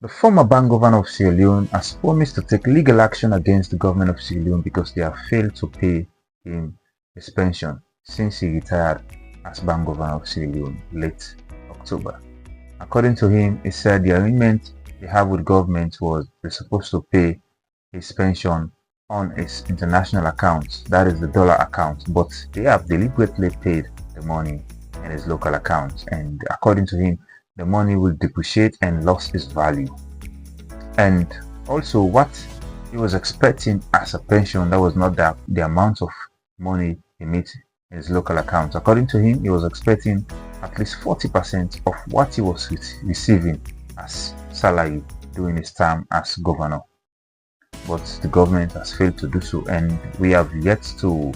The former bank governor of Sierra Leone has promised to take legal action against the government of Sierra Leone because they have failed to pay him his pension since he retired as bank governor of Sierra Leone late October. According to him, he said the arrangement they have with government was they're supposed to pay his pension on his international account, that is the dollar account, but they have deliberately paid the money in his local account, and according to him, the money will depreciate and lost its value. And also what he was expecting as a pension, that was not the amount of money he made in his local account. According to him, he was expecting at least 40% of what he was receiving as salary during his time as governor. But the government has failed to do so, and we have yet to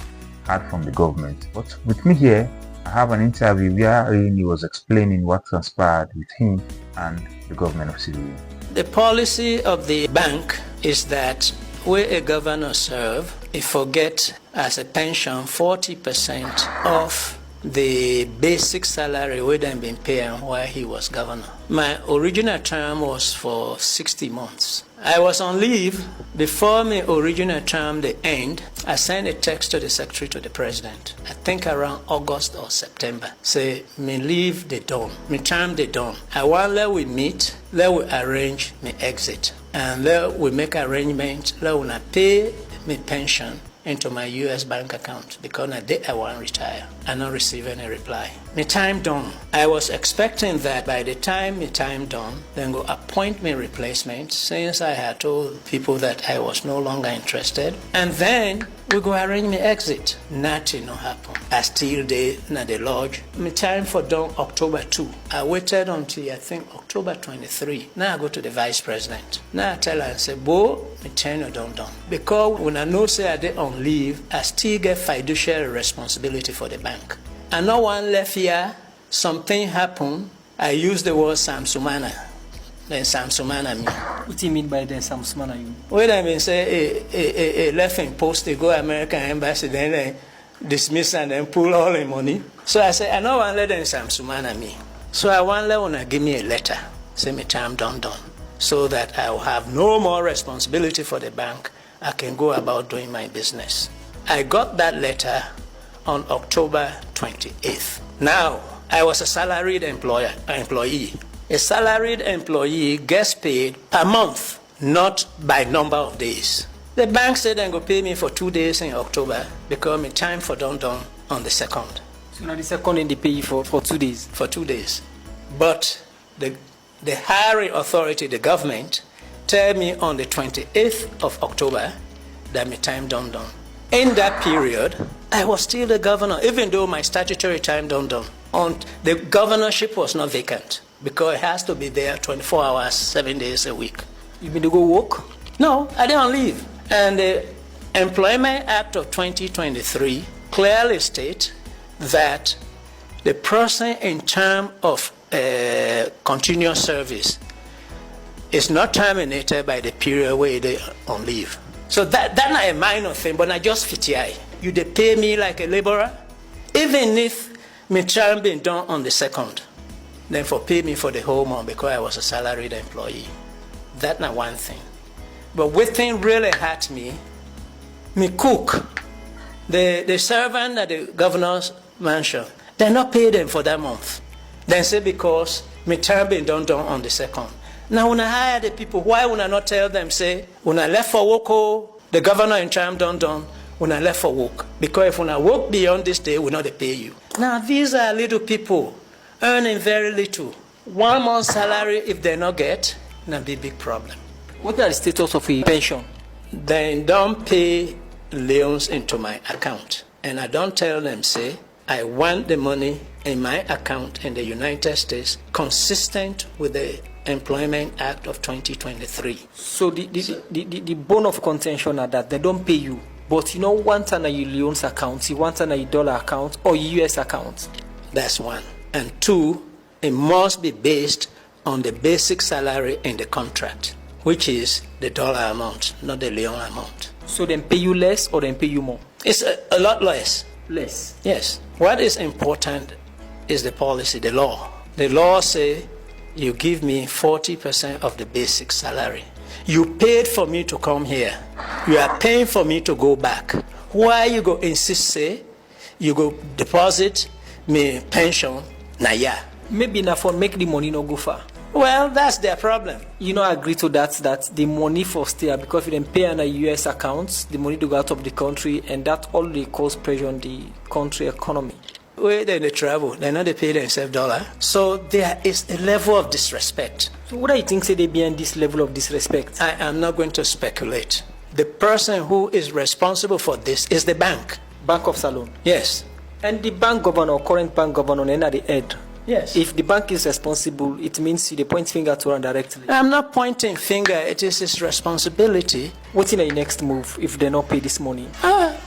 hear from the government. But with me here, I have an interview wherein he was explaining what transpired with him and the government of Sierra Leone. The policy of the bank is that where a governor serve, he forget as a pension 40% of the basic salary we then been paying while he was governor. My original term was for 60 months. I was on leave before my original term the end. I sent a text to the secretary to the president. I think around August or September. Say me leave the done, me term the done. I want let we meet, let we arrange me exit, and let we make arrangement. Let we not pay me pension into my US bank account because I want to retire. I not receive any reply. My time done. I was expecting that by the time my time done, then go appoint me replacement since I had told people that I was no longer interested. And then we go arrange me exit. Nothing no happen. I still there in the lodge. My time for done October 2. I waited until I think October 23. Now I go to the vice president. Now I tell her and say, Bo, my time no done. Because when I know say I dey on leave, I still get fiduciary responsibility for the bank. And no one left here, something happened, I use the word Samsumana. Then Samsumana me. What do you mean by then Samsumana you? Well, I mean say a left in post, they go American embassy, then they dismiss and then pull all the money. So I say, I don't want to let them Samsumana me. So I want to give me a letter, say me time done, so that I will have no more responsibility for the bank. I can go about doing my business. I got that letter on October 28th. Now, I was a salaried employee. A salaried employee gets paid per month, not by number of days. The bank said they're going to pay me for 2 days in October because my time for done on the 2nd. So now the second and they pay you for 2 days? For 2 days. But the hiring authority, the government, tell me on the 28th of October that my time done. In that period, I was still the governor, even though my statutory time done. The governorship was not vacant because it has to be there 24 hours, 7 days a week. You mean to go work? No, I didn't leave. And the Employment Act of 2023 clearly states that the person in term of continuous service is not terminated by the period where they on leave. So that's not a minor thing, but I just fit here. You they pay me like a laborer, even if my term been done on the 2nd, then for pay me for the whole month because I was a salaried employee. That's not one thing. But what thing really hurt me cook, the servant at the governor's mansion, they not pay them for that month. Then say because my term been done on the 2nd. Now, when I hire the people, why would I not tell them, say, when I left for work, the governor in term done, when I left for work? Because if when I work beyond this day, we'll not pay you. Now, these are little people earning very little. 1 month's salary, if they not get, it'll be a big problem. What are the status of a pension? They don't pay loans into my account. And I don't tell them, say, I want the money in my account in the United States consistent with the Employment Act of 2023. So the bone of contention are that they don't pay you, but you know want an Leone's account, you want an dollar account or US account. That's one. And two, it must be based on the basic salary in the contract, which is the dollar amount, not the Leone amount. So then pay you less or then pay you more? It's a lot less. Less? Yes. What is important is the policy, the law. The law say you give me 40% of the basic salary. You paid for me to come here. You are paying for me to go back. Why you go insist, say, you go deposit me pension, na yeah. Maybe na for make the money no go far. Well, that's their problem. You know, agree to that the money for stay, because if they pay on a US account, the money to go out of the country, and that only cause pressure on the country economy. Where they travel, they know they pay themselves $. So there is a level of disrespect. So what do you think say they behind this level of disrespect? I am not going to speculate. The person who is responsible for this is the bank. Bank of Salon. Yes. And the bank governor, current bank governor, and at the head. Yes. If the bank is responsible, it means you point finger to her directly. I'm not pointing finger. It is his responsibility. What's in the next move if they not pay this money?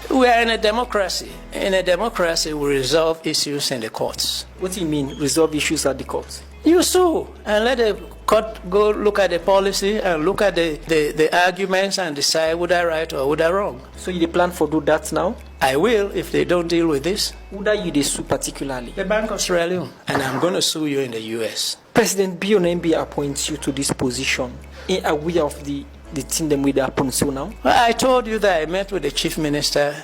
We are in a democracy. In a democracy, we resolve issues in the courts. What do you mean, resolve issues at the courts? You sue and let the court go look at the policy and look at the arguments and decide would I right or would I wrong. So you plan for do that now? I will if they don't deal with this. Who are you they sue particularly? The Bank of Sierra Leone. And I'm going to sue you in the US. President Bionembi appoints you to this position. Are we of the thing them with happen so now? Well, I told you that I met with the chief minister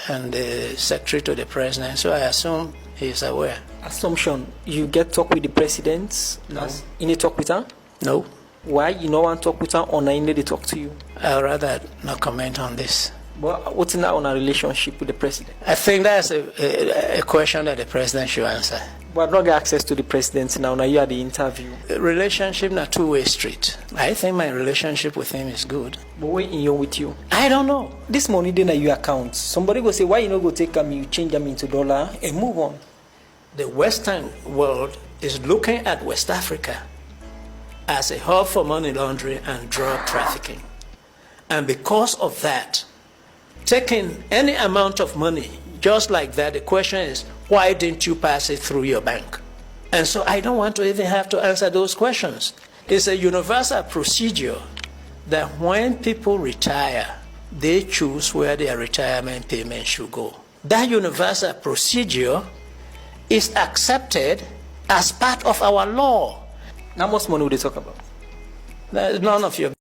and the secretary to the president, so I assume he's aware. Assumption, you get talk with the president? No. You need talk with her? No. Why? You no want talk with her or not they talk to you? I'd rather not comment on this. But what's now on a relationship with the president? I think that's a question that the president should answer. But not get access to the president now you had the interview. Relationship not two-way street. I think my relationship with him is good. But where in you with you? I don't know. This money then your account. Somebody go say, why you not go take them, you change them into dollar and move on. The Western world is looking at West Africa as a hub for money laundering and drug trafficking. And because of that, taking any amount of money just like that, the question is, why didn't you pass it through your bank? And so I don't want to even have to answer those questions. It's a universal procedure that when people retire, they choose where their retirement payment should go. That universal procedure is accepted as part of our law. How much money would they talk about? None of your